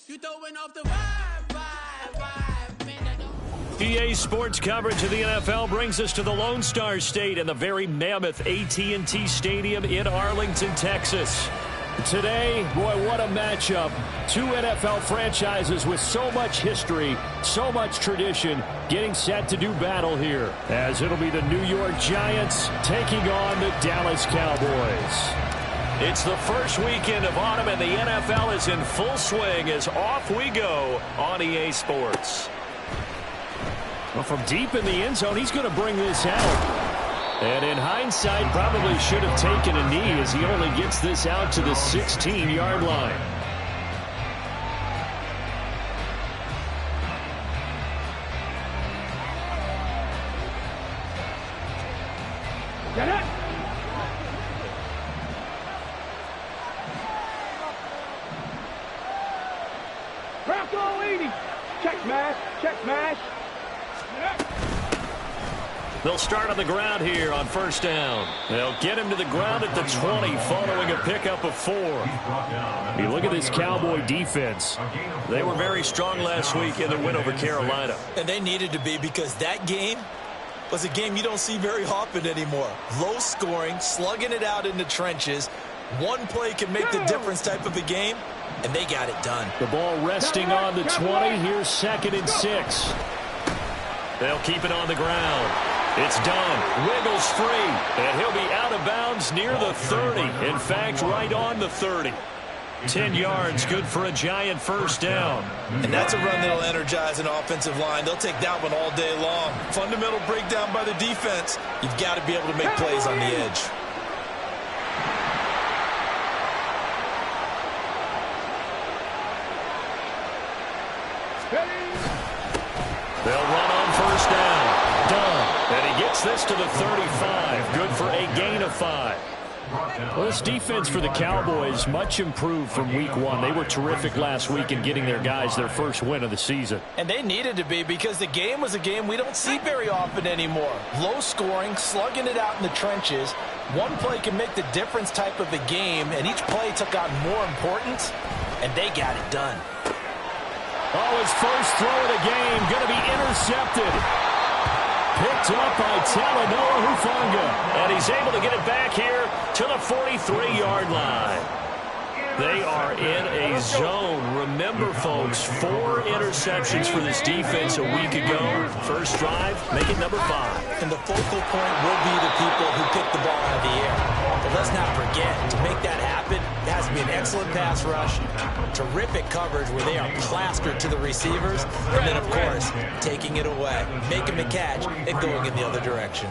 You throwing off the vibe, man. EA Sports coverage of the NFL brings us to the Lone Star State and the very mammoth AT&T Stadium in Arlington, Texas. Today, boy, what a matchup. Two NFL franchises with so much history, so much tradition, getting set to do battle here, as it'll be the New York Giants taking on the Dallas Cowboys. It's the first weekend of autumn, and the NFL is in full swing as off we go on EA Sports. Well, from deep in the end zone, he's going to bring this out. And in hindsight, probably should have taken a knee as he only gets this out to the 16-yard line. Get it! Bronco 80! Check smash! Check smash! They'll start on the ground here on first down. They'll get him to the ground at the 20 following a pickup of 4. You look at this Cowboy defense. They were very strong last week in their win over Carolina. And they needed to be, because that game was a game you don't see very often anymore. Low scoring, slugging it out in the trenches. One play can make the difference type of a game, and they got it done. The ball resting on the 20. Here's 2nd and 6. They'll keep it on the ground. It's done. Wiggles free. And he'll be out of bounds near the 30. In fact, right on the 30. 10 yards, good for a Giant first down. And that's a run that'll energize an offensive line. They'll take that one all day long. Fundamental breakdown by the defense. You've got to be able to make plays on the edge. They'll run on first down. Done. And he gets this to the 35. Good for a gain of 5. Well, this defense for the Cowboys much improved from week 1. They were terrific last week in getting their guys their first win of the season. And they needed to be, because the game was a game we don't see very often anymore. Low scoring, slugging it out in the trenches. One play can make the difference type of a game, and each play took on more importance, and they got it done. Oh, his first throw of the game going to be intercepted. Picked up by Talanoa Hufanga. And he's able to get it back here to the 43-yard line. They are in a zone. Remember, folks, 4 interceptions for this defense a week ago. First drive, make it number 5. And the focal point will be the people who pick the ball out of the air. But let's not forget, to make that happen, it has to be an excellent pass rush, terrific coverage where they are plastered to the receivers, and then, of course, taking it away, making the catch, and going in the other direction.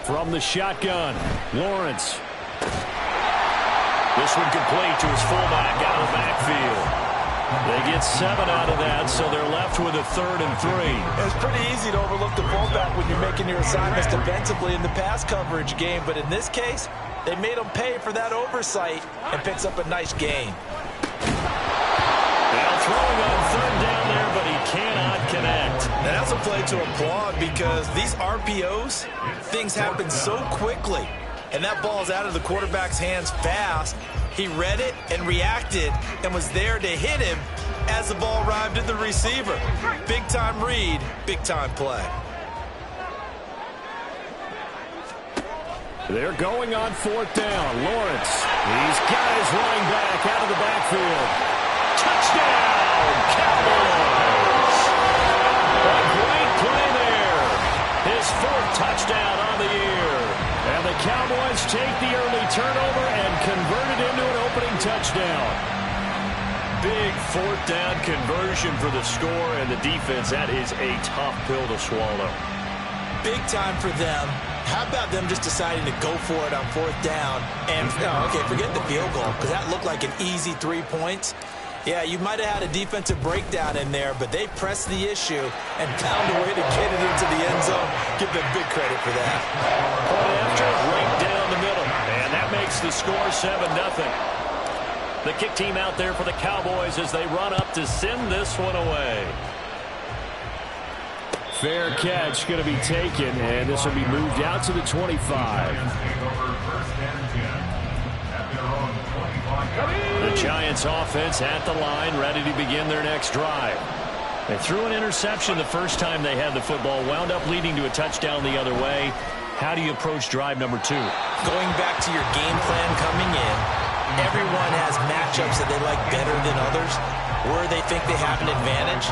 From the shotgun, Lawrence. This one complete to his fullback out of the backfield. They get 7 out of that, so they're left with a 3rd and 3. It's pretty easy to overlook the fullback when you're making your assignments defensively in the pass coverage game, but in this case, they made him pay for that oversight and picks up a nice gain. Now throwing on 3rd down there, but he cannot connect. And that's a play to applaud, because these RPOs, things happen so quickly. And that ball's out of the quarterback's hands fast. He read it and reacted and was there to hit him as the ball arrived at the receiver. Big-time read, big-time play. They're going on 4th down. Lawrence, he's got his running back out of the backfield. Touchdown, Cowboys! A great play there. His 4th touchdown on the year. And the Cowboys take the early turnover and convert it into an opening touchdown. Big 4th down conversion for the score, and the defense, that is a tough pill to swallow. Big time for them. How about them just deciding to go for it on 4th down? And, okay, forget the field goal, because that looked like an easy 3 points. Yeah, you might have had a defensive breakdown in there, but they pressed the issue and found a way to get it into the end zone. Give them big credit for that. Point after, right down the middle. And that makes the score 7-0. The kick team out there for the Cowboys as they run up to send this one away. Fair catch going to be taken, and this will be moved out to the 25. The Giants offense at the line, ready to begin their next drive. They threw an interception the first time they had the football, wound up leading to a touchdown the other way. How do you approach drive number 2? Going back to your game plan coming in, everyone has matchups that they like better than others, where they think they have an advantage.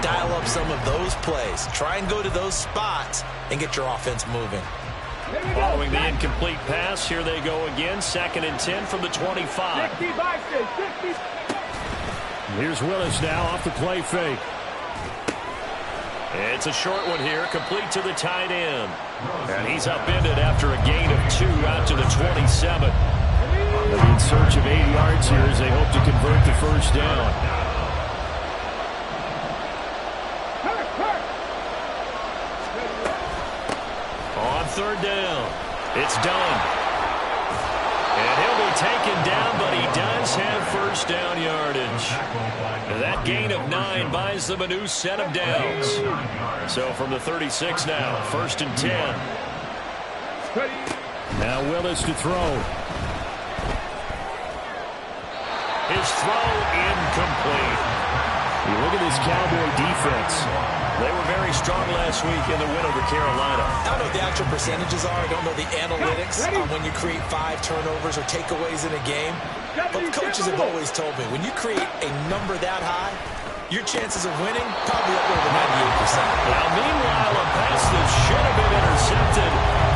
Dial up some of those plays. Try and go to those spots and get your offense moving. Following the incomplete pass, here they go again. 2nd and 10 from the 25. Here's Willis now off the play fake. It's a short one here, complete to the tight end. And he's upended after a gain of 2 out to the 27. They'll be in search of 8 yards here as they hope to convert the first down. On 3rd down, it's done. And he'll be taken down, but he does have first down yardage. That gain of 9 buys them a new set of downs. So from the 36 now, 1st and 10. Now Willis to throw. His throw incomplete. You look at this Cowboy defense. They were very strong last week in the win over Carolina. I don't know what the actual percentages are. I don't know the analytics on when you create 5 turnovers or takeaways in a game. But coaches have always told me, when you create a number that high, your chances of winning probably up over 98%. Now, meanwhile, a pass that should have been intercepted,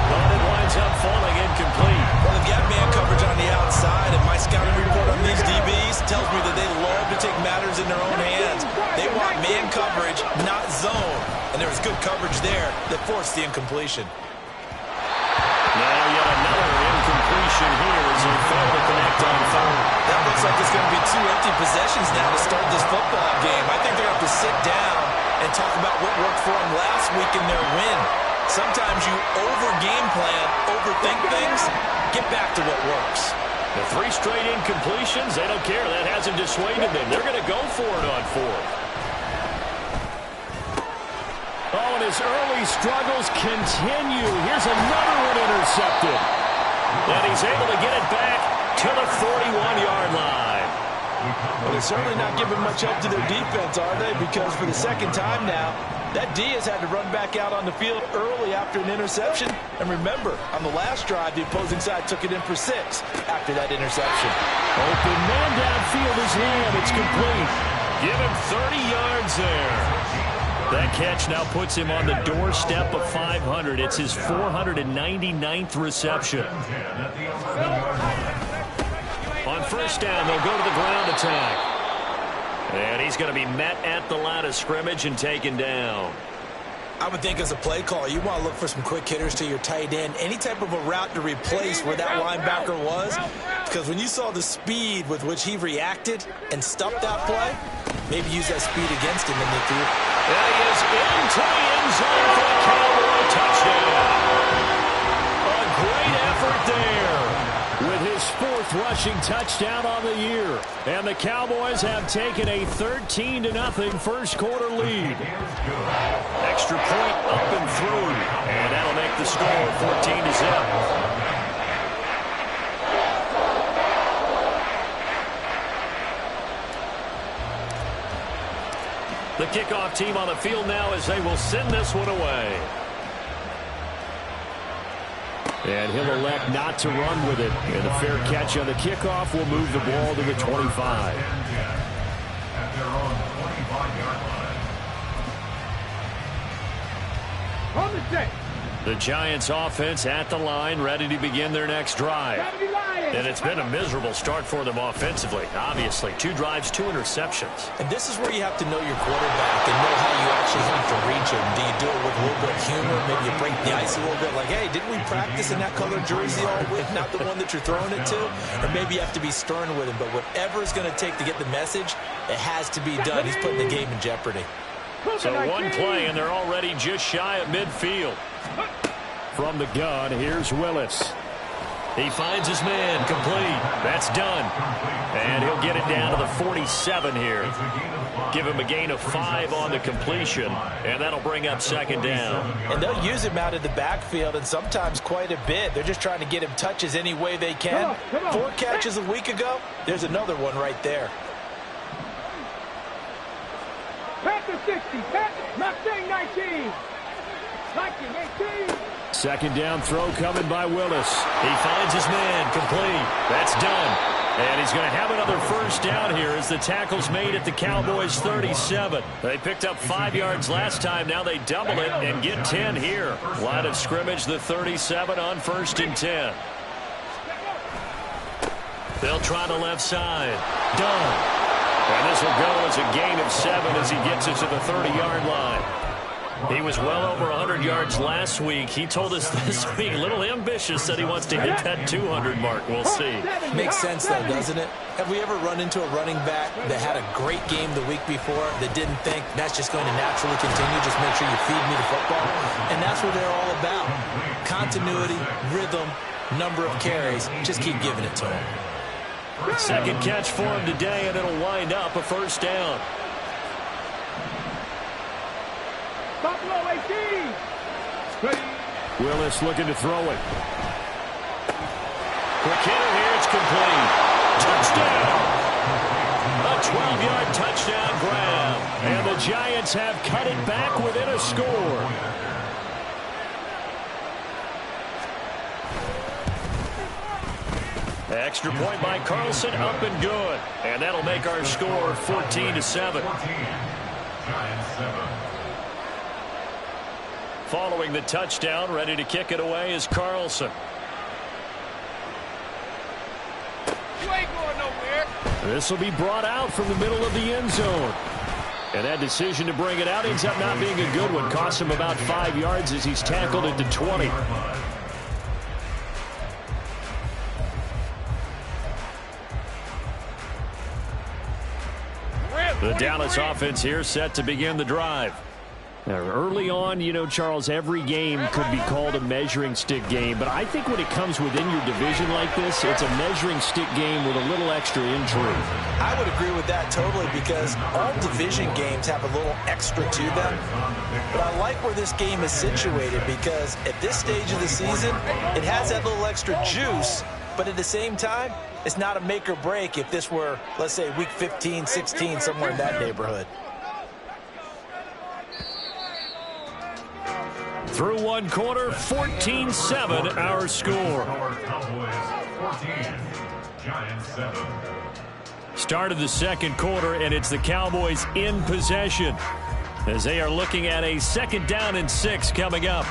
but it winds up falling incomplete. Well, they've got man coverage on the outside, and my scouting report on these DBs tells me that they love to take matters in their own hands. They want man coverage, not zone. And there was good coverage there that forced the incompletion. Now yet another incompletion here as they fail to connect on 3rd. That looks like it's going to be 2 empty possessions now to start this football game. I think they're going to have to sit down and talk about what worked for them last week in their win. Sometimes you over-game plan, overthink things, get back to what works. The 3 straight incompletions, they don't care. That hasn't dissuaded them. They're going to go for it on 4th. Oh, and his early struggles continue. Here's another one intercepted. And he's able to get it back to the 41-yard line. Well, they're certainly not giving much help to their defense, are they? Because for the 2nd time now, that D has had to run back out on the field early after an interception. And remember, on the last drive, the opposing side took it in for 6 after that interception. Open man downfield is Lamb. It's complete. Give him 30 yards there. That catch now puts him on the doorstep of 500. It's his 499th reception. On 1st down, they'll go to the ground attack. And he's going to be met at the line of scrimmage and taken down. I would think as a play call, you want to look for some quick hitters to your tight end. Any type of a route to replace where that linebacker was. Because when you saw the speed with which he reacted and stuffed that play, maybe use that speed against him in the field. And he is into the end zone for a Cowboy touchdown. A great effort there with his 4th rushing touchdown on the year. And the Cowboys have taken a 13-0 first quarter lead. Extra point up and through. And that'll make the score 14-0. The kickoff team on the field now as they will send this one away. And he'll elect not to run with it. And a fair catch on the kickoff will move the ball to the 25. On the set. The Giants offense at the line, ready to begin their next drive. And it's been a miserable start for them offensively. Obviously, 2 drives, 2 interceptions. And this is where you have to know your quarterback and know how you actually have to reach him. Do you do it with a little bit of humor? Maybe you break the ice a little bit like, hey, didn't we practice in that colored jersey all week? Not the one that you're throwing it to? Or maybe you have to be stern with him. But whatever it's going to take to get the message, it has to be done. He's putting the game in jeopardy. So 1 play, and they're already just shy of midfield. From the gun, here's Willis. He finds his man, complete. That's done. And he'll get it down to the 47 here. Give him a gain of 5 on the completion, and that'll bring up second down. And they'll use him out of the backfield, and sometimes quite a bit. They're just trying to get him touches any way they can. Come on. 4 catches a week ago, there's another one right there. Panther 60, Mustang 19, Viking 18. Second down throw coming by Willis. He finds his man, complete. That's done. And he's going to have another first down here as the tackle's made at the Cowboys' 37. They picked up 5 yards last time. Now they double it and get 10 here. Line of scrimmage, the 37 on 1st and 10. They'll try the left side. Done. And this will go as a gain of 7 as he gets it to the 30-yard line. He was well over 100 yards last week. He told us this week, a little ambitious, that he wants to hit that 200 mark. We'll see. Makes sense, though, doesn't it? Have we ever run into a running back that had a great game the week before that didn't think that's just going to naturally continue? Just make sure you feed me the football. And that's what they're all about. Continuity, rhythm, number of carries. Just keep giving it to him. Second catch for him today, and it'll wind up a first down. Buffalo 18. Willis looking to throw it. Quick hitter here, it's complete. Touchdown! A 12-yard touchdown grab. And the Giants have cut it back within a score. Extra point by Carlson, up and good. And that'll make our score 14-7. Following the touchdown, ready to kick it away is Carlson. You ain't going nowhere. This will be brought out from the middle of the end zone. And that decision to bring it out ends up not being a good one. Costs him about 5 yards as he's tackled at the 20. The Dallas offense here set to begin the drive. Now, early on, you know, Charles, every game could be called a measuring stick game. But I think when it comes within your division like this, it's a measuring stick game with a little extra intrigue. I would agree with that totally because all division games have a little extra to them. But I like where this game is situated because at this stage of the season, it has that little extra juice. But at the same time, it's not a make or break if this were, let's say, week 15, 16, somewhere in that neighborhood. Through one quarter, 14-7 our score. Start of the second quarter, and it's the Cowboys in possession as they are looking at a 2nd down and 6 coming up.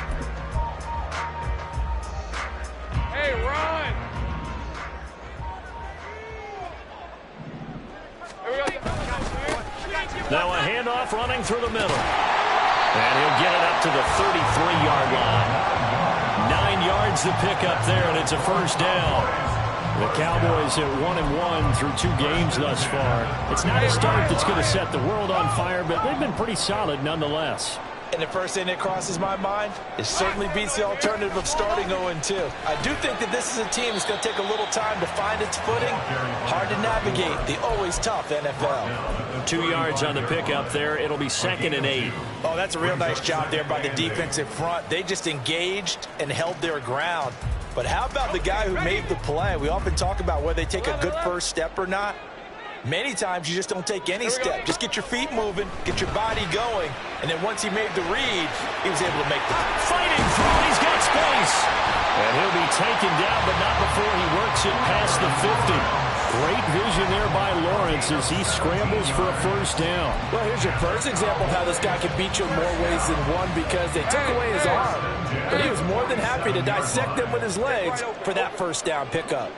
Hey, run. Now a handoff running through the middle. And he'll get it up to the 33-yard line. 9 yards to pick up there, and it's a first down. The Cowboys at 1-1 through 2 games thus far. It's not a start that's going to set the world on fire, but they've been pretty solid nonetheless. And the first thing that crosses my mind, it certainly beats the alternative of starting 0-2. I do think that this is a team that's going to take a little time to find its footing. Hard to navigate the always tough NFL. 2 yards on the pickup there. It'll be 2nd and 8. Oh, that's a real nice job there by the defensive front. They just engaged and held their ground. But how about the guy who made the play? We often talk about whether they take a good first step or not. Many times you just don't take any step. Just get your feet moving, get your body going, and then once he made the read, he was able to make the fighting through. He's got space. And he'll be taken down, but not before he works it past the 50. Great vision there by Lawrence as he scrambles for a first down. Well, here's your first example of how this guy can beat you in more ways than one because they took away his arm. But he was more than happy to dissect them with his legs for that first down pickup.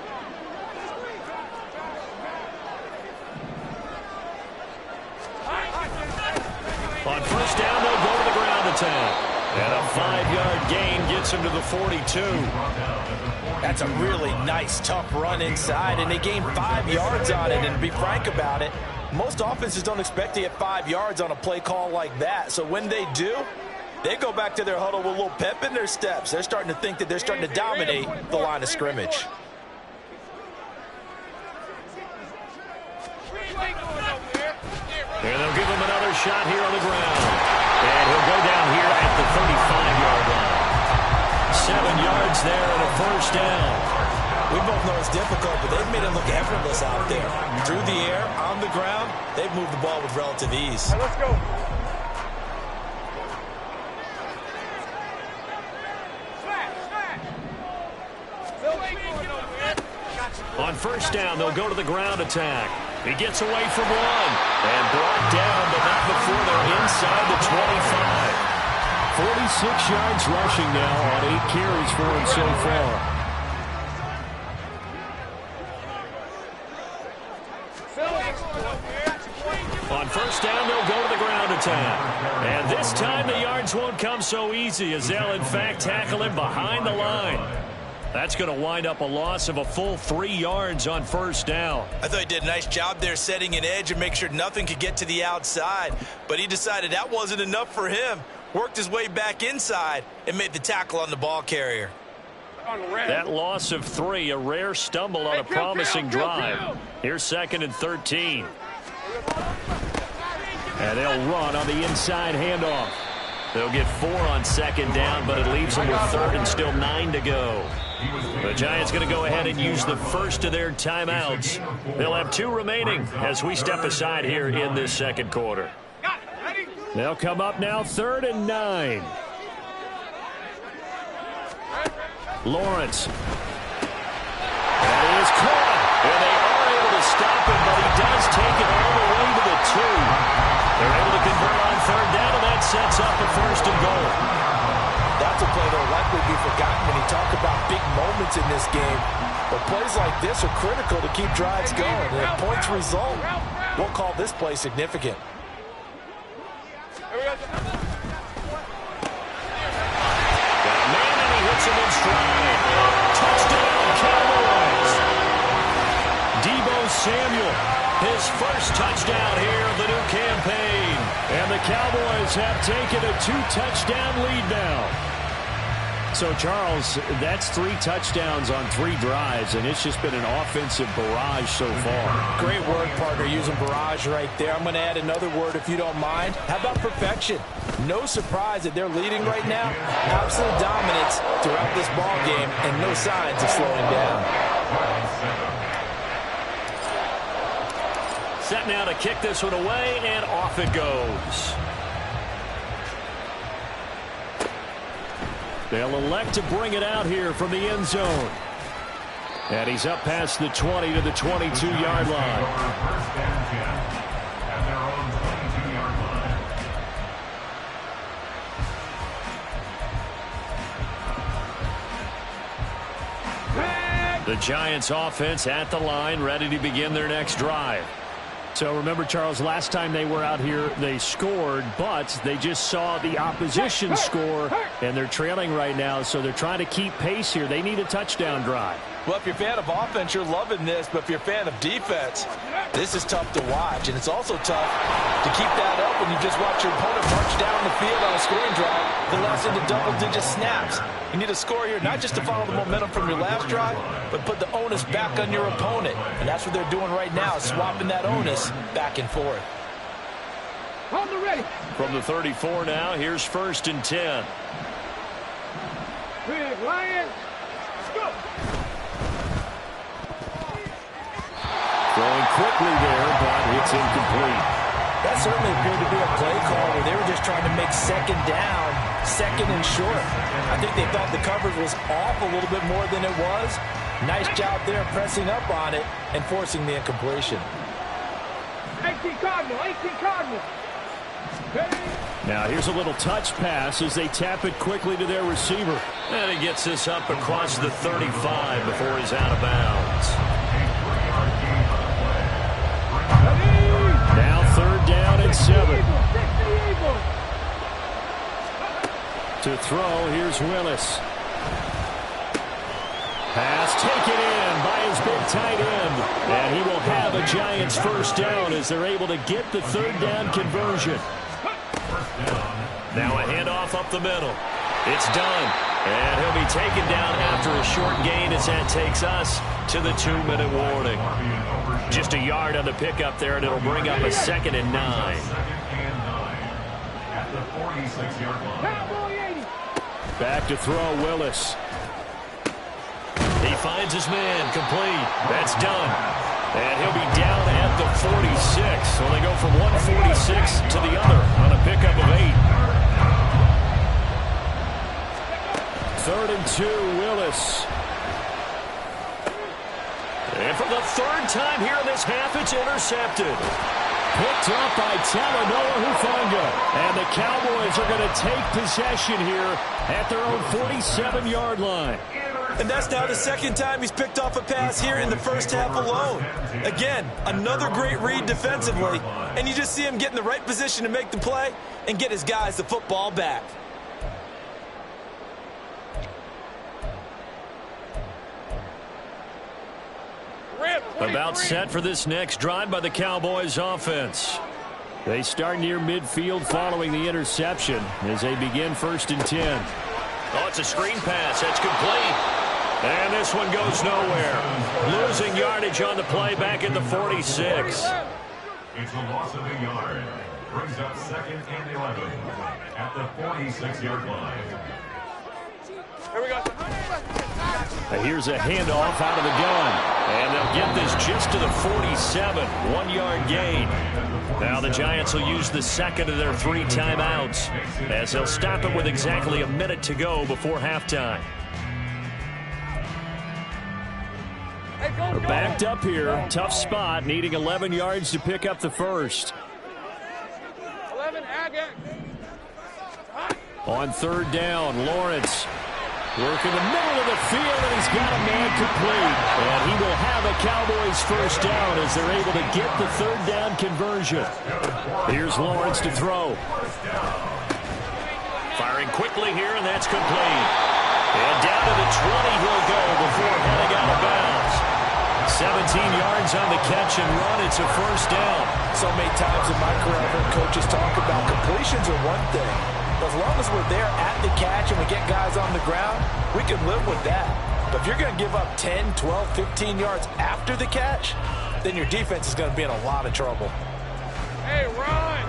On first down, they'll go to the ground attack. And a 5-yard gain gets him to the 42. That's a really nice, tough run inside, and they gained 5 yards on it. And to be frank about it, most offenses don't expect to get 5 yards on a play call like that. So when they do, They go back to their huddle with a little pep in their steps. They're starting to think that they're starting to dominate the line of scrimmage. And they'll give him another shot here on the ground. And he'll go down here at the 35-yard line. 7 yards there and a first down. We both know it's difficult, but they've made it look effortless out there. Through the air, on the ground, they've moved the ball with relative ease. Right, let's go. On first down, they'll go to the ground attack. He gets away from one and brought down, but not before they're inside the 25. 46 yards rushing now on 8 carries for him so far. On first down, they'll go to the ground attack. And this time the yards won't come so easy as they'll, in fact, tackle him behind the line. That's going to wind up a loss of a full 3 yards on first down. I thought he did a nice job there setting an edge and make sure nothing could get to the outside. But he decided that wasn't enough for him. Worked his way back inside and made the tackle on the ball carrier. That loss of 3, a rare stumble on a promising drive. Here's 2nd and 13. And they'll run on the inside handoff. They'll get 4 on 2nd down, but it leaves them with 3rd and still 9 to go. The Giants going to go ahead and use the first of their timeouts. They'll have 2 remaining as we step aside here in this second quarter. They'll come up now 3rd and 9. Lawrence. That is caught. And they are able to stop him, but he does take it all the way to the 2. They're able to convert on 3rd down, and that sets up a 1st and goal. That's a play that will likely be forgotten when you talk about big moments in this game. But plays like this are critical to keep drives going. And if points result, we'll call this play significant. Got a man, and he hits him in stride. Touchdown, Cowboys. Deebo Samuel, his first touchdown here of the new campaign. And the Cowboys have taken a 2-touchdown lead now. So, Charles, that's 3 touchdowns on 3 drives, and it's just been an offensive barrage so far. Great word, partner, using barrage right there. I'm going to add another word if you don't mind. How about perfection? No surprise that they're leading right now. Absolute dominance throughout this ball game, and no signs of slowing down. Set now to kick this one away, and off it goes. They'll elect to bring it out here from the end zone. And he's up past the 20 to the 22-yard line. The Giants offense at the line, ready to begin their next drive. So remember, Charles, last time they were out here, they scored, but they just saw the opposition score, and they're trailing right now, so they're trying to keep pace here. They need a touchdown drive. Well, if you're a fan of offense, you're loving this, but if you're a fan of defense, this is tough to watch, and it's also tough to keep that up when you just watch your opponent march down the field on a scoring drive that lasts into double-digit snaps. You need a score here, not just to follow the momentum from your last drive, but put the onus back on your opponent. And that's what they're doing right now, swapping that onus back and forth. From the 34 now, here's 1st and 10. Big Lions, let's go. Throwing quickly there, but it's incomplete. That certainly appeared to be a play call where they were just trying to make 2nd down, 2nd and short. I think they thought the coverage was off a little bit more than it was. Nice job there pressing up on it and forcing the incompletion. 18 Cardinal, 18 Cardinal. Now here's a little touch pass as they tap it quickly to their receiver. And he gets this up across the 35 before he's out of bounds. Now 3rd down and 7. To throw, here's Willis. Pass taken in by his big tight end. And he will have a Giants 1st down as they're able to get the 3rd down conversion. Now a handoff up the middle. It's done. And he'll be taken down after a short gain as that takes us to the 2-minute warning. Just a yard on the pickup there, and it'll bring up a 2nd and 9. Back to throw, Willis. He finds his man, complete. That's done. And he'll be down at the 46. So they go from 146 to the other on a pickup of 8. 3rd and 2, Willis. And for the 3rd time here in this half, it's intercepted. Picked up by Talanoa Hufanga. And the Cowboys are going to take possession here at their own 47-yard line. And that's now the 2nd time he's picked off a pass here in the first half alone. Again, another great read defensively. And you just see him get in the right position to make the play and get his guys the football back. About set for this next drive by the Cowboys offense. They start near midfield following the interception as they begin 1st and 10. Oh, it's a screen pass. That's complete. And this one goes nowhere. Losing yardage on the play back at the 46. It's a loss of a yard. Brings up 2nd and 11 at the 46-yard line. Here we go. Here's a handoff out of the gun. And they'll get this just to the 47. 1-yard gain. Now the Giants will use the 2nd of their 3 timeouts as they'll stop it with exactly a minute to go before halftime. We're backed up here. Tough spot, needing 11 yards to pick up the 1st. 11, Agate. On 3rd down, Lawrence. Work in the middle of the field, and he's got a man complete. And he will have a Cowboys 1st down as they're able to get the 3rd down conversion. Here's Lawrence to throw. Firing quickly here, and that's complete. And down to the 20 he'll go before heading out of bounds. 17 yards on the catch and run. It's a 1st down. So many times in my career I've heard coaches talk about completions are one thing. As long as we're there at the catch and we get guys on the ground, we can live with that. But if you're going to give up 10, 12, 15 yards after the catch, then your defense is going to be in a lot of trouble. Hey, run!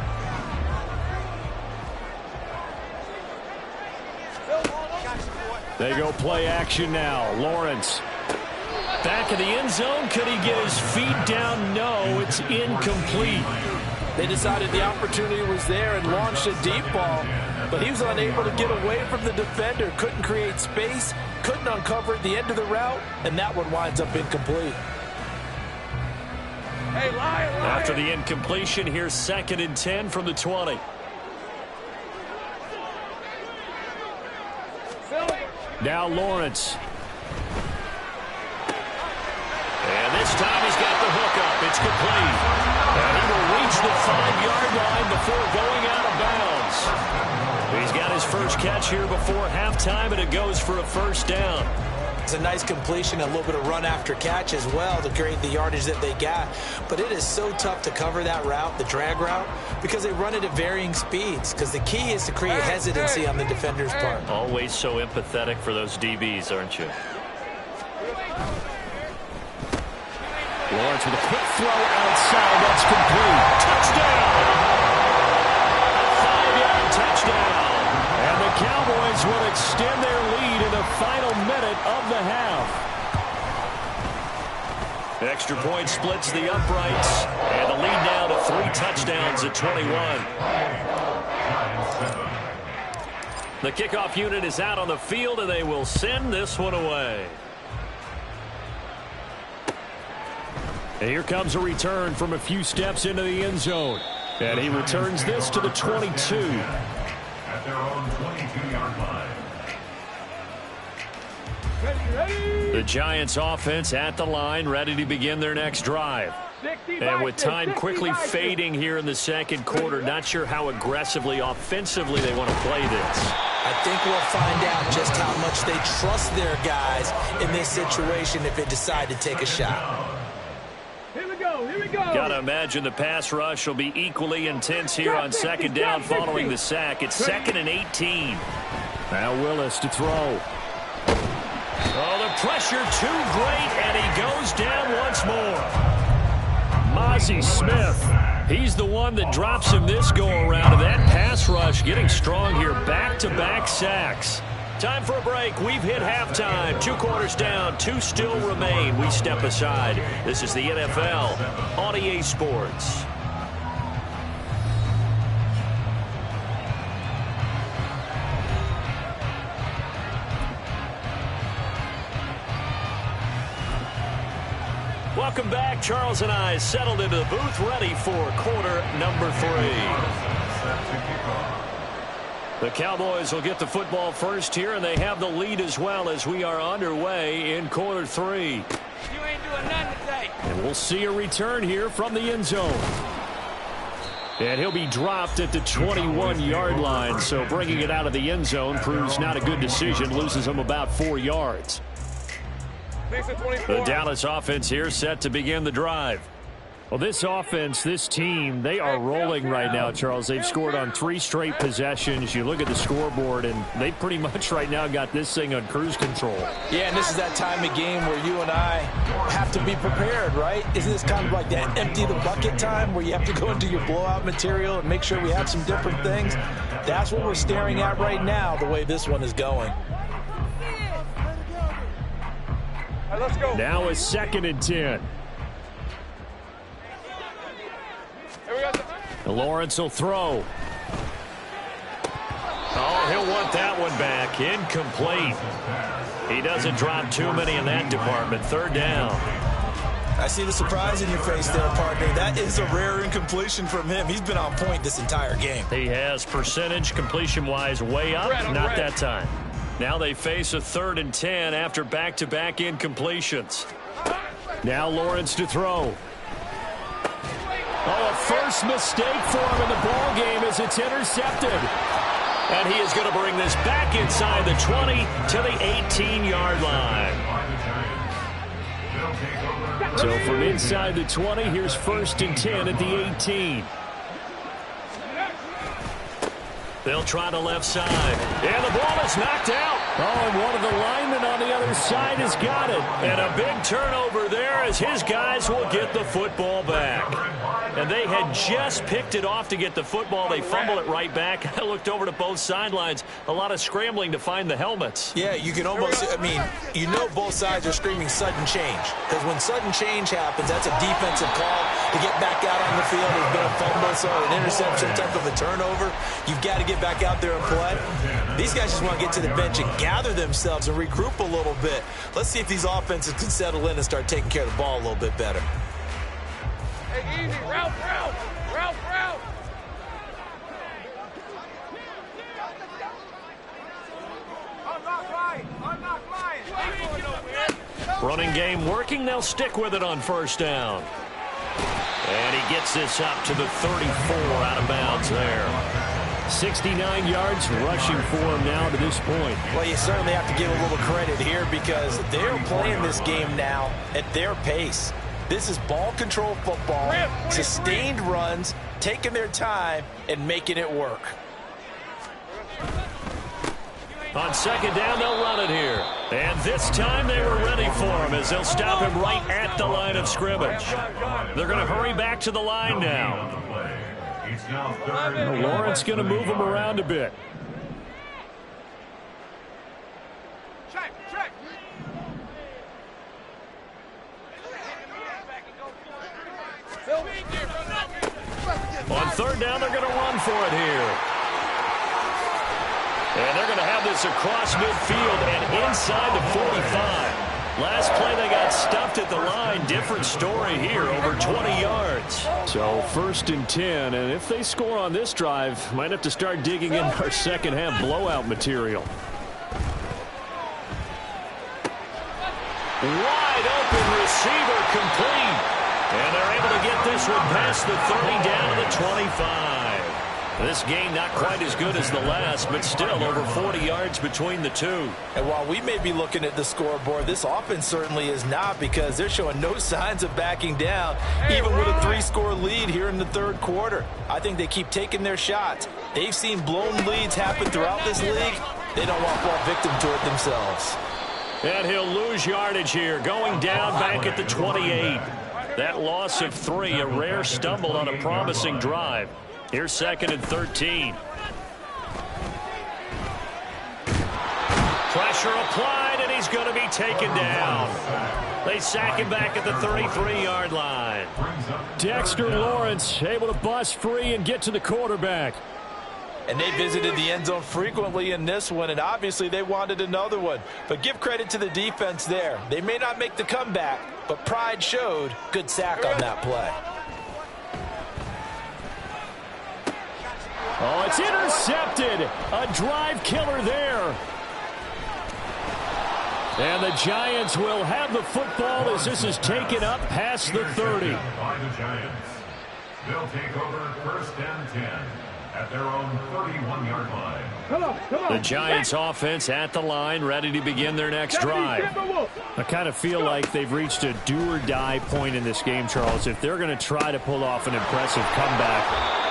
They go play action now. Lawrence. Back in the end zone. Could he get his feet down? No, it's incomplete. They decided the opportunity was there and launched a deep ball, but he was unable to get away from the defender, couldn't create space, couldn't uncover at the end of the route, and that one winds up incomplete. Hey, Lion. After the incompletion, here's 2nd and 10 from the 20. Now Lawrence. And this time he's got the hook up. It's complete. And he will reach the 5-yard line before going out of bounds. He's got his first catch here before halftime, and it goes for a 1st down. It's a nice completion, a little bit of run after catch as well to create the yardage that they got. But it is so tough to cover that route, the drag route, because they run it at varying speeds. Because the key is to create hesitancy on the defender's part. Always so empathetic for those DBs, aren't you? Lawrence with a quick throw outside. That's complete. Touchdown! 5-yard touchdown. And the Cowboys will extend their lead in the final minute of the half. Extra point splits the uprights. And the lead now to 3 touchdowns at 21. The kickoff unit is out on the field, and they will send this one away. And here comes a return from a few steps into the end zone. And he returns this to the 22. At their own 22-yard line. The Giants offense at the line, ready to begin their next drive. And with time quickly fading here in the 2nd quarter, not sure how aggressively, offensively they want to play this. I think we'll find out just how much they trust their guys in this situation if they decide to take a shot. Here we go. Got Got to imagine the pass rush will be equally intense here on second down following the sack. It's 2nd and 18. Now Willis to throw. Oh, the pressure too great, and he goes down once more. Mozzie Smith, he's the one that drops him this go-around. And that pass rush getting strong here. Back-to-back sacks. Time for a break. We've hit halftime. 2 quarters down. 2 still remain. We step aside. This is the NFL on EA Sports. Welcome back. Charles and I settled into the booth, ready for quarter number 3. The Cowboys will get the football first here, and they have the lead as well as we are underway in quarter 3. You ain't doing nothing today. And we'll see a return here from the end zone. And he'll be dropped at the 21-yard line, so bringing it out of the end zone proves not a good decision, loses him about 4 yards. The Dallas offense here set to begin the drive. Well, this offense, this team, they are rolling right now, Charles. They've scored on 3 straight possessions. You look at the scoreboard, and they pretty much right now got this thing on cruise control. Yeah, and this is that time of game where you and I have to be prepared, right? Isn't this kind of like that empty the bucket time where you have to go into your blowout material and make sure we have some different things? That's what we're staring at right now, the way this one is going. All right, let's go. Now it's 2nd and 10. Lawrence will throw. Oh, he'll want that one back. Incomplete. He doesn't drop too many in that department. 3rd down. I see the surprise in your face there, partner. That is a rare incompletion from him. He's been on point this entire game. He has percentage completion-wise way up. Not that time. Now they face a 3rd and 10 after back-to-back incompletions. Now Lawrence to throw. Oh, a first mistake for him in the ball game as it's intercepted. And he is going to bring this back inside the 20 to the 18-yard line. So from inside the 20, here's 1st and 10 at the 18. They'll try the left side. And the ball is knocked out. Oh, and one of the linemen on the other side has got it. And a big turnover there as his guys will get the football back. And they had just picked it off to get the football. They fumbled it right back. I looked over to both sidelines. A lot of scrambling to find the helmets. Yeah, you can almost, I mean, you know both sides are screaming sudden change. Because when sudden change happens, that's a defensive call to get back out on the field. There's been a fumble, so an interception, type of a turnover. You've got to get back out there and play. These guys just want to get to the bench and gather themselves and regroup a little bit. Let's see if these offenses can settle in and start taking care of the ball a little bit better. Hey, easy. Route. I'm not lying. Running game working. They'll stick with it on 1st down. And he gets this up to the 34 out of bounds there. 69 yards rushing for him now to this point. Well, you certainly have to give a little credit here because they're playing this game now at their pace. This is ball control football, sustained runs, taking their time, and making it work. On 2nd down, they'll run it here. And this time they were ready for him as they'll stop him right at the line of scrimmage. They're going to hurry back to the line now. Lawrence going to move him around a bit. Check. On 3rd down, they're going to run for it here. And they're going to have this across midfield and inside the 45. Last play, they got stuffed at the line. Different story here, over 20 yards. So 1st and 10, and if they score on this drive, might have to start digging in our second-half blowout material. Wide open receiver complete. And they're able to get this one past the 30 down to the 25. This game not quite as good as the last, but still over 40 yards between the two. And while we may be looking at the scoreboard, this offense certainly is not, because they're showing no signs of backing down, even with a 3-score lead here in the third quarter. I think they keep taking their shots. They've seen blown leads happen throughout this league. They don't want to fall victim to it themselves. And he'll lose yardage here, going down back at the 28. That loss of 3, a rare stumble on a promising drive. Here's 2nd and 13. Pressure applied, and he's going to be taken down. They sack him back at the 33-yard line. Dexter Lawrence able to bust free and get to the quarterback. And they visited the end zone frequently in this one, and obviously they wanted another one. But give credit to the defense there. They may not make the comeback, but pride showed. Good sack on that play. Oh, it's intercepted. A drive killer there. And the Giants will have the football as this is taken up past the 30. By the Giants. They'll take over 1st and 10 at their own 31-yard line. Come on. The Giants offense at the line, ready to begin their next drive. I kind of feel like they've reached a do-or-die point in this game, Charles. If they're going to try to pull off an impressive comeback,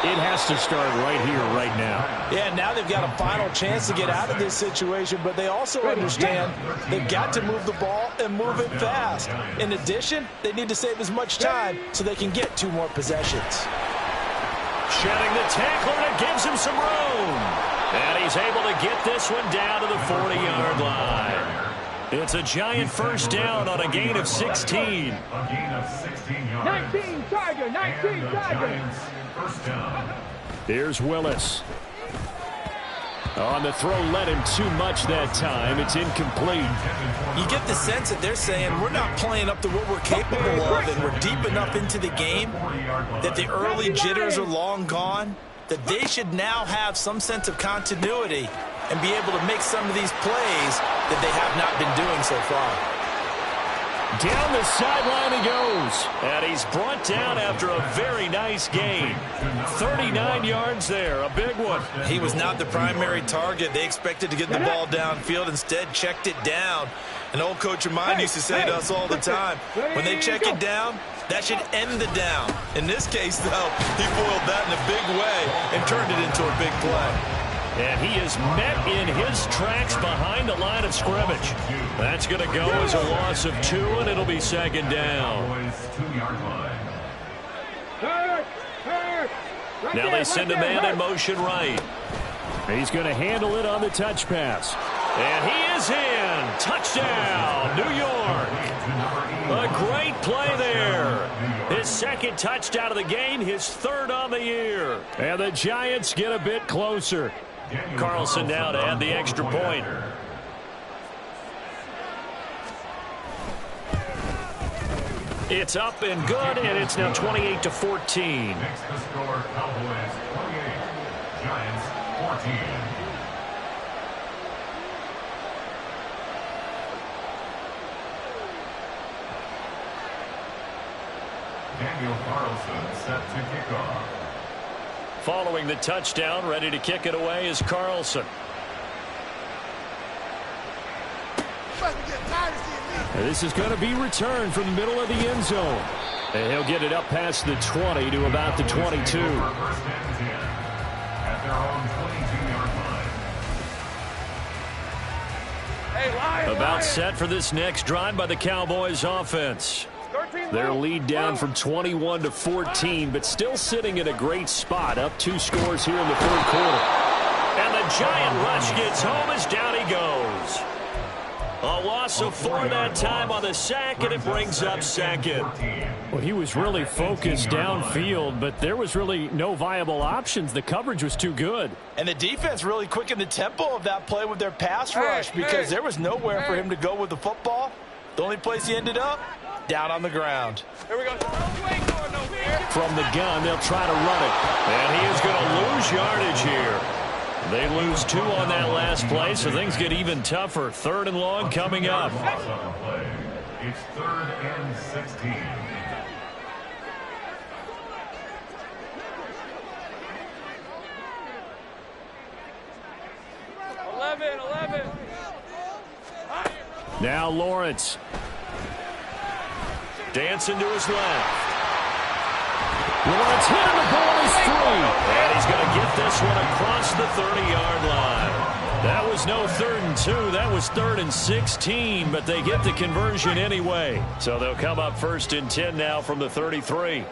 it has to start right here, right now. Yeah, now they've got a final chance to get out of this situation, but they also understand they've got to move the ball and move it fast. In addition, they need to save as much time so they can get 2 more possessions. Shedding the tackler, and it gives him some room. And he's able to get this one down to the 40-yard line. It's a Giant first down on a gain of 16. A gain of 16 yards. 19 Tiger, 19 Tiger. Giants first down. Here's Willis. On the throw, let him too much that time. It's incomplete. You get the sense that they're saying we're not playing up to what we're capable of, and we're deep enough into the game that the early jitters are long gone, that they should now have some sense of continuity and be able to make some of these plays that they have not been doing so far. Down the sideline he goes. And he's brought down after a very nice gain. 39 yards there, a big one. He was not the primary target. They expected to get the ball downfield, instead checked it down. An old coach of mine used to say to us all the time, when they check it down, that should end the down. In this case, though, he foiled that in a big way and turned it into a big play. And he is met in his tracks behind the line of scrimmage. That's going to go as a loss of 2, and it'll be 2nd down. Now they send a man in motion right. He's going to handle it on the touch pass. And he is in. Touchdown, New York. A great play there. His 2nd touchdown of the game, his 3rd on the year. And the Giants get a bit closer. Carlson now to add the extra point. It's up and good, and it's now 28-14. Makes the score Cowboys 28, Giants 14. Daniel Carlson set to kick off. Following the touchdown, ready to kick it away is Carlson. This is going to be returned from the middle of the end zone. And he'll get it up past the 20 to about the 22. First and 10 at their own 22-yard line. About set for this next drive by the Cowboys offense. Their lead down from 21 to 14, but still sitting in a great spot, up 2 scores here in the 3rd quarter. And the Giant rush gets home as down he goes. A loss of 4 that time on the sack, and it brings up 2nd. Well, he was really focused downfield, but there was really no viable options. The coverage was too good. And the defense really quickened the tempo of that play with their pass rush because there was nowhere for him to go with the football. The only place he ended up, down on the ground. Here we go. From the gun, they'll try to run it. And he is going to lose yardage here. They lose 2 on that last play, so things get even tougher. 3rd and long coming up. It's 3rd and 16. 11. Now Lawrence. Dancing to his left. Lawrence hitting the ball is through. And he's going to get this one across the 30-yard line. That was no 3rd and 2. That was 3rd and 16, but they get the conversion anyway. So they'll come up 1st and 10 now from the 33.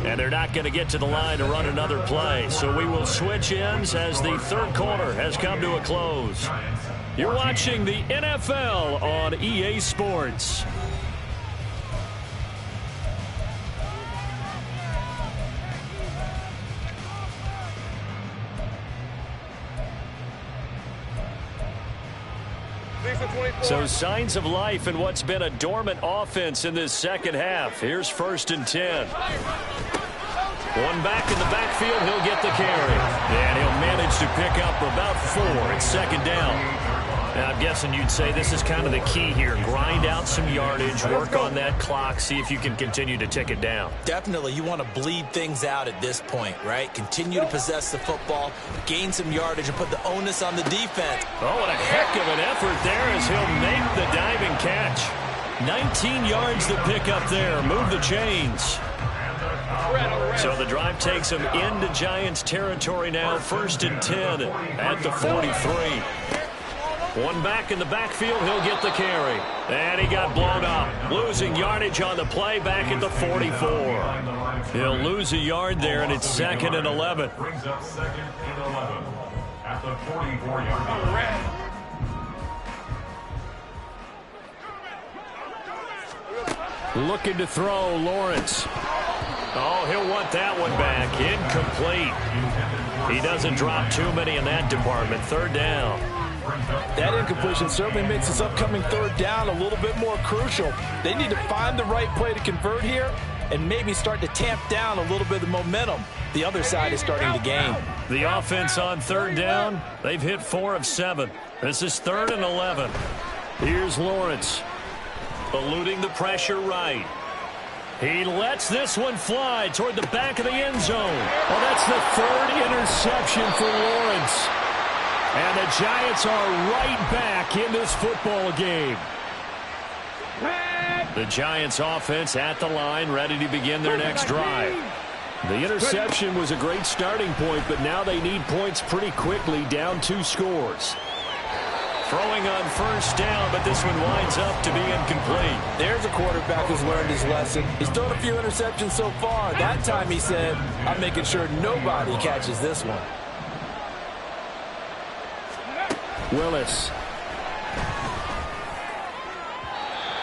And they're not going to get to the line to run another play. So we will switch ends as the 3rd quarter has come to a close. You're watching the NFL on EA Sports. So signs of life in what's been a dormant offense in this second half. Here's 1st and 10. One back in the backfield, he'll get the carry. And he'll manage to pick up about 4 at 2nd down. Now, I'm guessing you'd say this is kind of the key here. Grind out some yardage, work on that clock, see if you can continue to tick it down. Definitely, you want to bleed things out at this point, right? Continue to possess the football, gain some yardage, and put the onus on the defense. Oh, and a heck of an effort there as he'll make the diving catch. 19 yards to pick up there. Move the chains. So the drive takes him into Giants territory now. 1st and 10 at the 43. One back in the backfield, he'll get the carry. And he got blown up. Losing yardage on the play back at the 44. He'll lose a yard there, and it's 2nd and 11. Brings up 2nd and 11 at the 44-yard line. Looking to throw, Lawrence. Oh, he'll want that one back. Incomplete. He doesn't drop too many in that department. 3rd down. That incompletion certainly makes this upcoming 3rd down a little bit more crucial. They need to find the right play to convert here and maybe start to tamp down a little bit of the momentum the other side is starting to gain. The offense on 3rd down, they've hit 4 of 7. This is 3rd and 11. Here's Lawrence. Eluding the pressure right. He lets this one fly toward the back of the end zone. Well, that's the 3rd interception for Lawrence. And the Giants are right back in this football game. The Giants offense at the line, ready to begin their next drive. The interception was a great starting point, but now they need points pretty quickly, down 2 scores. Throwing on 1st down, but this one winds up to be incomplete. There's a quarterback who's learned his lesson. He's thrown a few interceptions so far. That time he said, I'm making sure nobody catches this one. Willis.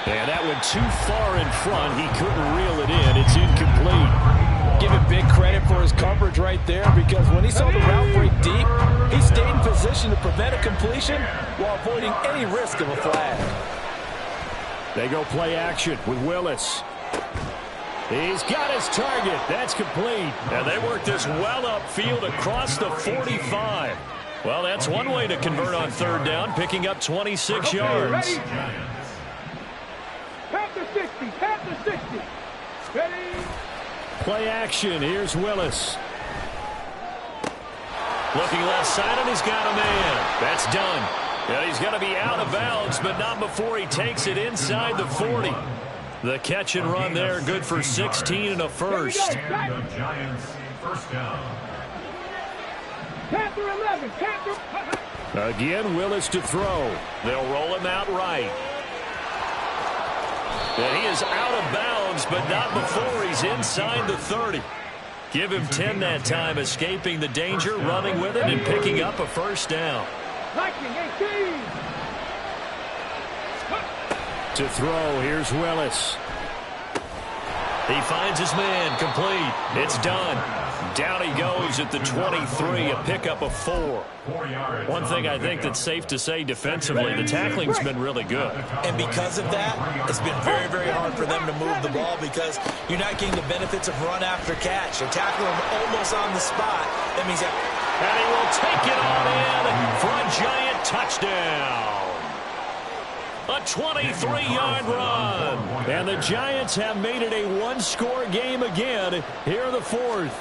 And that went too far in front. He couldn't reel it in. It's incomplete. Give him big credit for his coverage right there, because when he saw the route break deep, he stayed in position to prevent a completion while avoiding any risk of a flag. They go play action with Willis. He's got his target. That's complete. And they work this well upfield across the 45. Well, that's one way to convert on 3rd down, picking up 26 yards. Panther 60. Ready. Play action. Here's Willis. Looking left side, and he's got a man. That's done. And he's going to be out of bounds, but not before he takes it inside the 40. The catch and run there, good for 16 and a first. The Giants 1st down. Panther 11. Panther. Again, Willis to throw. They'll roll him out right. And he is out of bounds, but not before he's inside the 30. Give him 10 that time, escaping the danger, running with it, and picking up a 1st down. Lightning 18. To throw, here's Willis. He finds his man, complete. It's done. Down he goes at the 23, a pickup of 4. One thing I think that's safe to say defensively, the tackling's been really good. And because of that, it's been very, very hard for them to move the ball because you're not getting the benefits of run after catch. You're tackling him almost on the spot. That means that. And he will take it on in for a Giant touchdown. A 23-yard run. And the Giants have made it a one-score game again here in the fourth.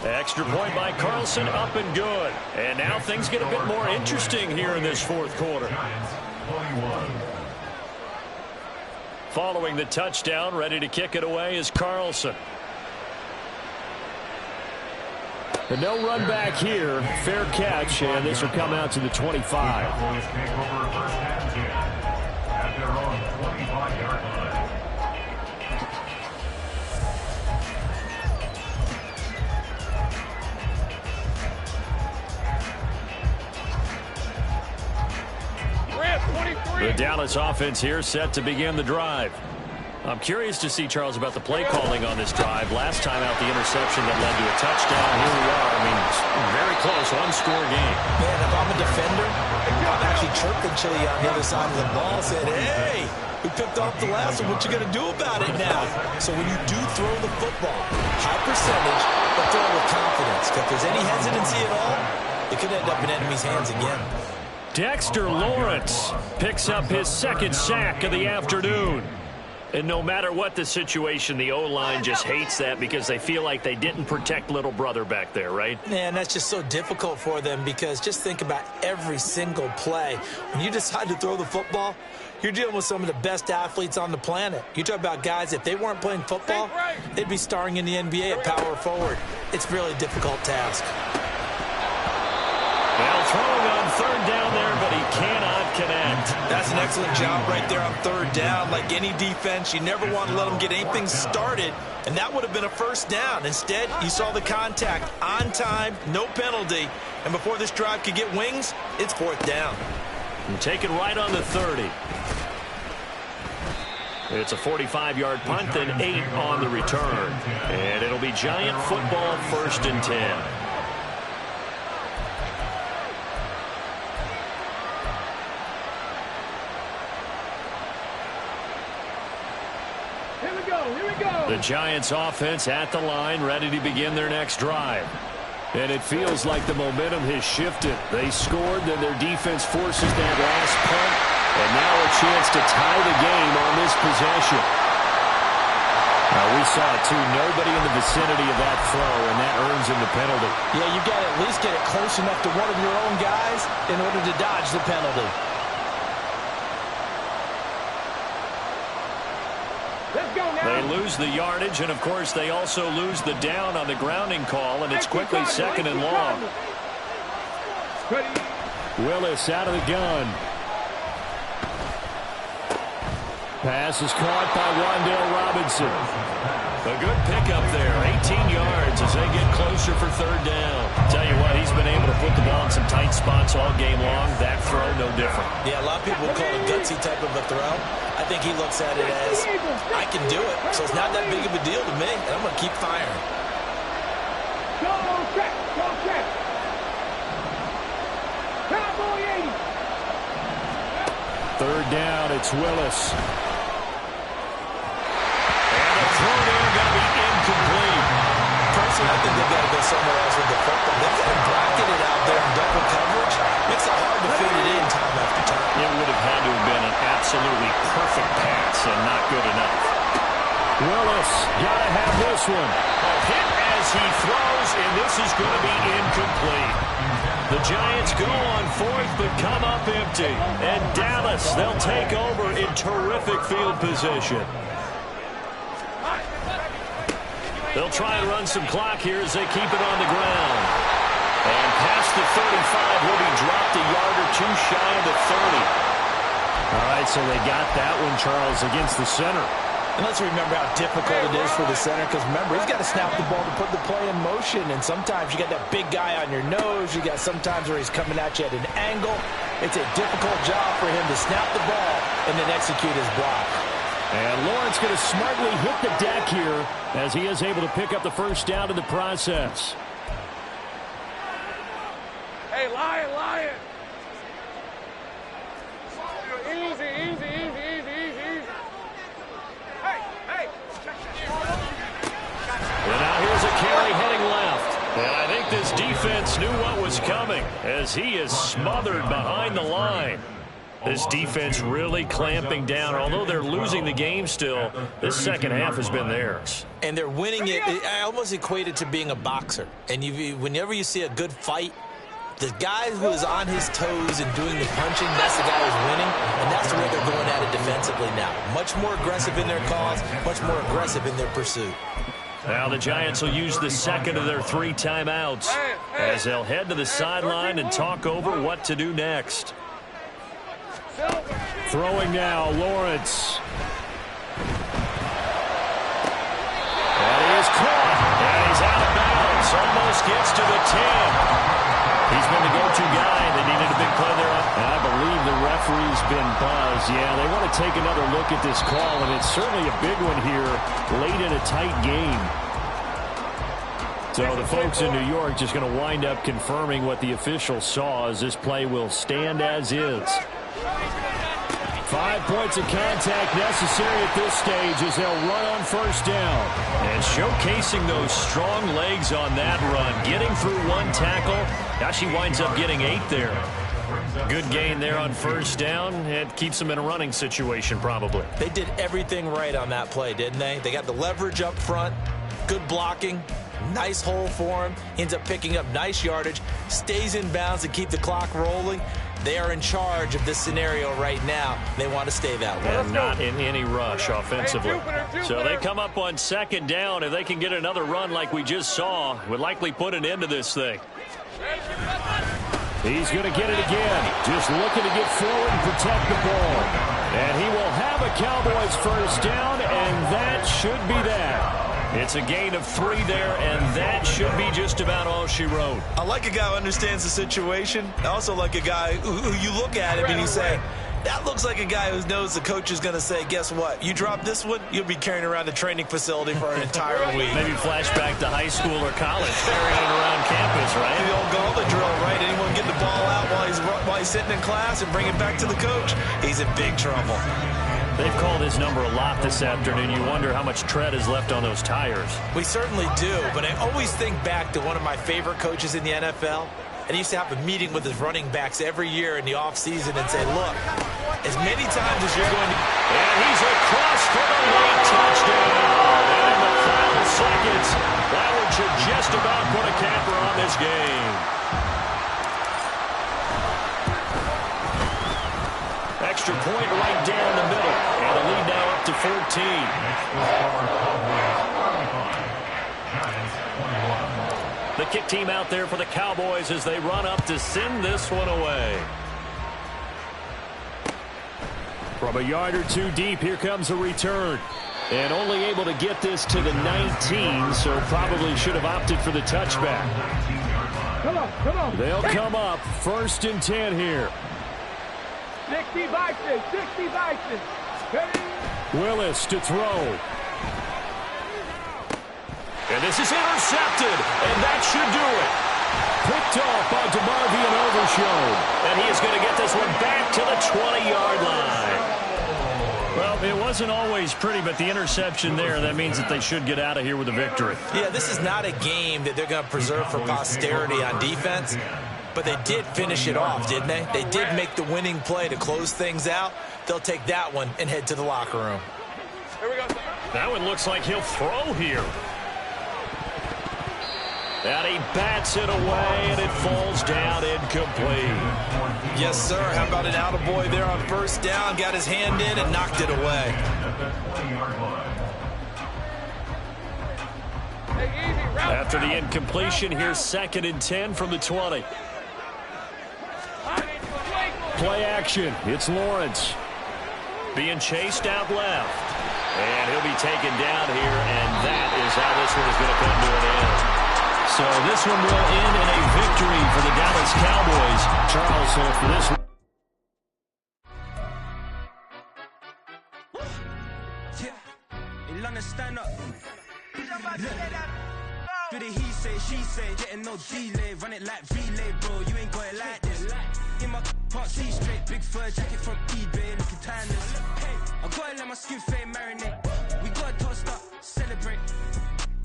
Extra point by Carlson, up and good. And now things get a bit more interesting here in this fourth quarter. Following the touchdown, ready to kick it away is Carlson. And no run back here. Fair catch, and this will come out to the 25. At their own 25-yard line. The Dallas offense here set to begin the drive. I'm curious to see, Charles, about the play calling on this drive. Last time out, the interception that led to a touchdown. Here we are. I mean, very close, one-score game. Man, if I'm a defender, I'm actually chirping Chili on the other side of the ball, saying, hey, we picked off the last one. What you going to do about it now? So when you do throw the football, high percentage, but throw it with confidence. Because if there's any hesitancy at all, it could end up in enemy's hands again. Dexter Lawrence picks up his second sack of the afternoon. And no matter what the situation, the O-line just hates that because they feel like they didn't protect little brother back there, right? Man, that's just so difficult for them because just think about every single play. When you decide to throw the football, you're dealing with some of the best athletes on the planet. You talk about guys, if they weren't playing football, they'd be starring in the NBA at power forward. It's a really difficult task. Well, throwing on third down there, but he cannot connect. That's an excellent job right there on third down. Like any defense, you never want to let them get anything started, and that would have been a first down. Instead, you saw the contact on time, no penalty, and before this drive could get wings, it's fourth down. And take it right on the 30. It's a 45-yard punt, then 8 on the return. And it'll be Giant football, 1st and 10. The Giants offense at the line, ready to begin their next drive. And it feels like the momentum has shifted. They scored, then their defense forces that last punt. And now a chance to tie the game on this possession. Now we saw it too. Nobody in the vicinity of that throw, and that earns him the penalty. Yeah, you got to at least get it close enough to one of your own guys in order to dodge the penalty. They lose the yardage, and, of course, they also lose the down on the grounding call, and it's quickly 2nd and long. Willis out of the gun. Pass is caught by Wan'Dale Robinson. A good pickup there, 18 yards as they get closer for third down. Tell you what, he's been able to put the ball in some tight spots all game long. That throw, no different. Yeah, a lot of people would call it a gutsy type of a throw. I think he looks at it as, I can do it, so it's not that big of a deal to me, and I'm going to keep firing. Go check, go check. Cowboy 80. Third down, it's Willis. And the throw there going to be incomplete. Personally, I think they've got to go somewhere else with the football. They've got to bracket it out there in double coverage. Makes it hard to fit it in time after time. It would have had to have been an absolutely perfect pass and not good enough. Willis, got to have this one. A hit as he throws, and this is going to be incomplete. The Giants go on fourth, but come up empty. And Dallas, they'll take over in terrific field position. They'll try and run some clock here as they keep it on the ground. And past the 35 will be dropped a yard or two shy of the 30. All right, so they got that one, Charles, against the center. And let's remember how difficult it is for the center, because remember, he's got to snap the ball to put the play in motion, and sometimes you got that big guy on your nose. You got sometimes where he's coming at you at an angle. It's a difficult job for him to snap the ball and then execute his block. And Lawrence going to smartly hit the deck here as he is able to pick up the first down in the process. Hey, Lion. Easy. Hey. And now here's a carry heading left. And I think this defense knew what was coming. as he is smothered behind the line. This defense really clamping down. Although they're losing the game still, this second half has been theirs. And they're winning it. I almost equate it to being a boxer. And whenever you see a good fight, the guy who is on his toes and doing the punching, that's the guy who's winning. And that's the way they're going at it defensively now. Much more aggressive in their calls, much more aggressive in their pursuit. Now the Giants will use the second of their 3 timeouts as they'll head to the sideline and talk over what to do next. Throwing now, Lawrence. And he is caught. And he's out of bounds. Almost gets to the 10. He's been the go-to guy. They needed a big play there. And I believe the referee's been buzzed. Yeah, they want to take another look at this call, and it's certainly a big one here late in a tight game. So the folks in New York just going to wind up confirming what the official saw, as this play will stand as is. 5 points of contact necessary at this stage as they'll run on first down. And showcasing those strong legs on that run. Getting through 1 tackle. Now she winds up getting 8 there. Good gain there on first down. It keeps them in a running situation probably. They did everything right on that play, didn't they? They got the leverage up front. Good blocking. Nice hole for him. He ends up picking up nice yardage. Stays in bounds to keep the clock rolling. They are in charge of this scenario right now. They want to stay that way. And not in any rush offensively. So they come up on second down. If they can get another run like we just saw, would likely put an end to this thing. He's going to get it again. Just looking to get forward and protect the ball. And he will have a Cowboys first down, and that should be that. It's a gain of 3 there, and that should be just about all she wrote. I like a guy who understands the situation. I also like a guy who you look at him and you say, that looks like a guy who knows the coach is going to say, guess what? You drop this one, you'll be carrying around the training facility for an entire week. Maybe flashback to high school or college, carrying it around campus, right? The old gauntlet drill, right? Anyone get the ball out while he's sitting in class and bring it back to the coach? He's in big trouble. They've called his number a lot this afternoon. You wonder how much tread is left on those tires. We certainly do, but I always think back to one of my favorite coaches in the NFL. And he used to have a meeting with his running backs every year in the offseason and say, look, as many times as you're going to... And he's across for the late touchdown. And in the final seconds, Ballard should just about put a capper on this game. Extra point right down the middle. And the lead now up to 14. The kick team out there for the Cowboys as they run up to send this one away. From a yard or 2 deep, here comes a return. And only able to get this to the 19, so probably should have opted for the touchback. Come on. They'll come up 1st and 10 here. 60 Bison. Willis to throw. And this is intercepted, and that should do it. Picked off by DeMarvion Overshown. And he is going to get this one back to the 20-yard line. Well, it wasn't always pretty, but the interception there, that means that they should get out of here with a victory. Yeah, this is not a game that they're going to preserve for posterity on defense, but they did finish it off, didn't they? They did make the winning play to close things out. They'll take that one and head to the locker room. Here we go. That one looks like he'll throw here. And he bats it away, and it falls down incomplete. Yes, sir. How about an attaboy there on first down? Got his hand in and knocked it away. After the incompletion, here's 2nd and 10 from the 20. Play action. It's Lawrence. Being chased out left. And he'll be taken down here, and that is how this one is going to come to an end. So this one will end in a victory for the Dallas Cowboys. Charles, so for this one. Stand up. Do the he say, she say, getting no delay, run it like relay, bro. You ain't got it like this. In my can't see straight, big fur jacket from eBay, looking timeless. Hey, I gotta let my skin fade marinate. We gotta toast up, celebrate.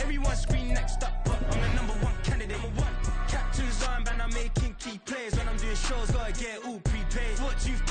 Everyone scream next up, but I'm the #1 candidate. Captain's armband, I'm making key league players when I'm doing shows, gotta get all prepaid. What you've